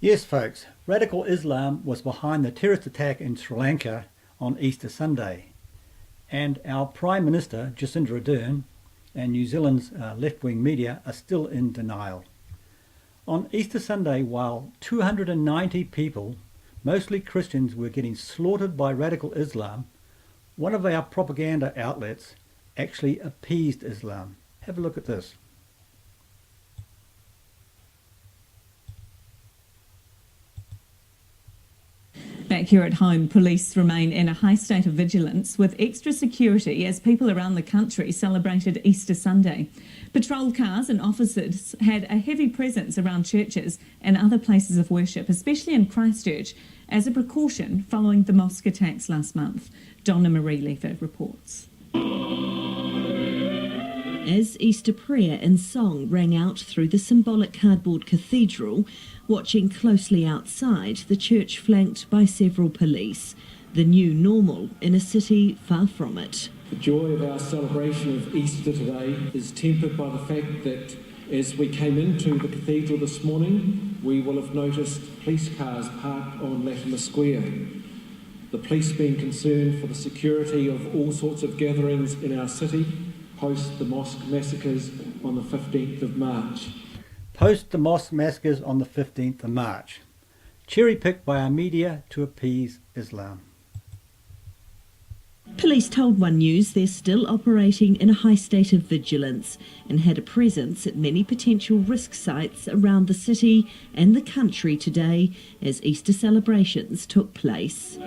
Yes, folks, radical Islam was behind the terrorist attack in Sri Lanka on Easter Sunday. And our Prime Minister, Jacinda Ardern, and New Zealand's left-wing media are still in denial. On Easter Sunday, while 290 people, mostly Christians, were getting slaughtered by radical Islam, one of our propaganda outlets actually appeased Islam. Have a look at this. Back here at home, police remain in a high state of vigilance with extra security as people around the country celebrated Easter Sunday. Patrol cars and officers had a heavy presence around churches and other places of worship, especially in Christchurch, as a precaution following the mosque attacks last month. Donna Marie Lefer reports. As Easter prayer and song rang out through the symbolic cardboard cathedral, watching closely outside, the church flanked by several police. The new normal in a city far from it. The joy of our celebration of Easter today is tempered by the fact that as we came into the cathedral this morning, we will have noticed police cars parked on Latimer Square. The police being concerned for the security of all sorts of gatherings in our city post the mosque massacres on the 15th of March. Post the mosque massacres on the 15th of March. Cherry-picked by our media to appease Islam. Police told One News they're still operating in a high state of vigilance and had a presence at many potential risk sites around the city and the country today as Easter celebrations took place.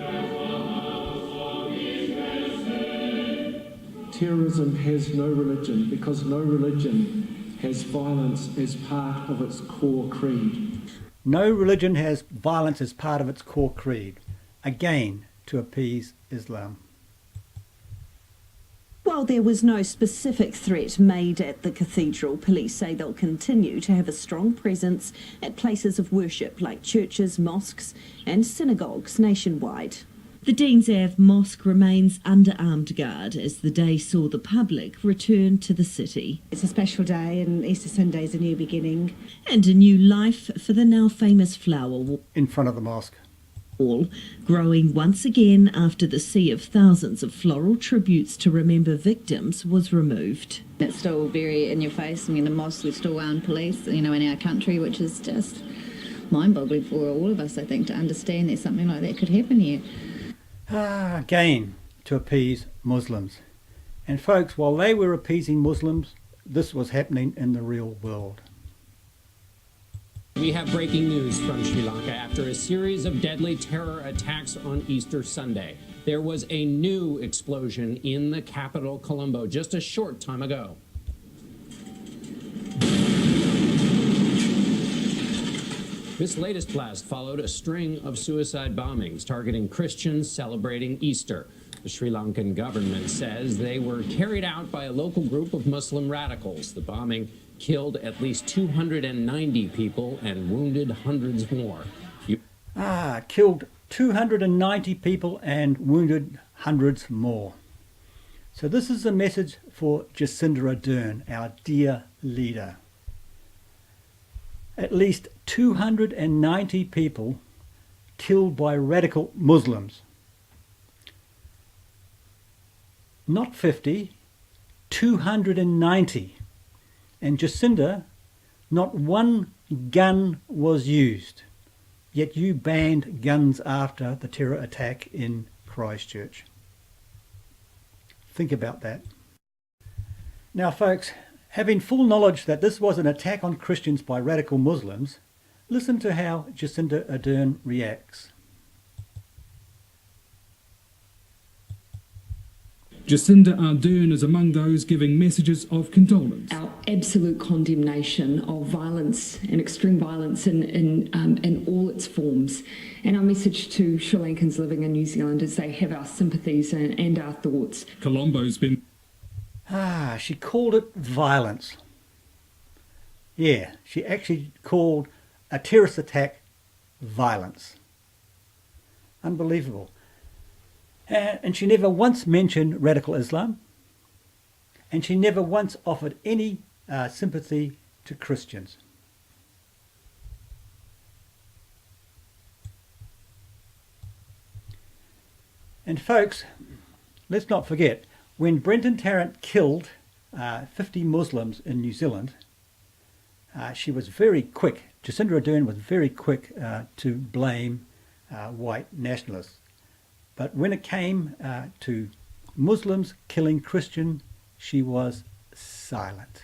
Terrorism has no religion because no religion has violence as part of its core creed. No religion has violence as part of its core creed. Again, to appease Islam. While there was no specific threat made at the cathedral, police say they'll continue to have a strong presence at places of worship like churches, mosques and synagogues nationwide. The Dean's Ave Mosque remains under armed guard as the day saw the public return to the city. It's a special day and Easter Sunday is a new beginning. And a new life for the now famous flower wall. In front of the mosque. Growing once again after the sea of thousands of floral tributes to remember victims was removed. It's still very in your face. I mean, the mosque, we still armed police, in our country, which is just mind-boggling for all of us, I think, to understand that something like that could happen here. Again, to appease Muslims. And folks, while they were appeasing Muslims, this was happening in the real world. We have breaking news from Sri Lanka after a series of deadly terror attacks on Easter Sunday. There was a new explosion in the capital, Colombo, just a short time ago. This latest blast followed a string of suicide bombings targeting Christians celebrating Easter. The Sri Lankan government says they were carried out by a local group of Muslim radicals. The bombing killed at least 290 people and wounded hundreds more. Killed 290 people and wounded hundreds more. So this is a message for Jacinda Ardern, our dear leader. At least 290 people killed by radical Muslims. Not 50, 290. And Jacinda, not one gun was used. Yet you banned guns after the terror attack in Christchurch. Think about that. Now folks, having full knowledge that this was an attack on Christians by radical Muslims, listen to how Jacinda Ardern reacts. Jacinda Ardern is among those giving messages of condolence. Our absolute condemnation of violence and extreme violence in all its forms. And our message to Sri Lankans living in New Zealand is they have our sympathies and our thoughts. Colombo's been... She called it violence. Yeah, she actually called a terrorist attack violence. Unbelievable. And she never once mentioned radical Islam, and she never once offered any sympathy to Christians. And folks, let's not forget, when Brenton Tarrant killed 50 Muslims in New Zealand, she was very quick, Jacinda Ardern was very quick to blame white nationalists. But when it came to Muslims killing Christians, she was silent.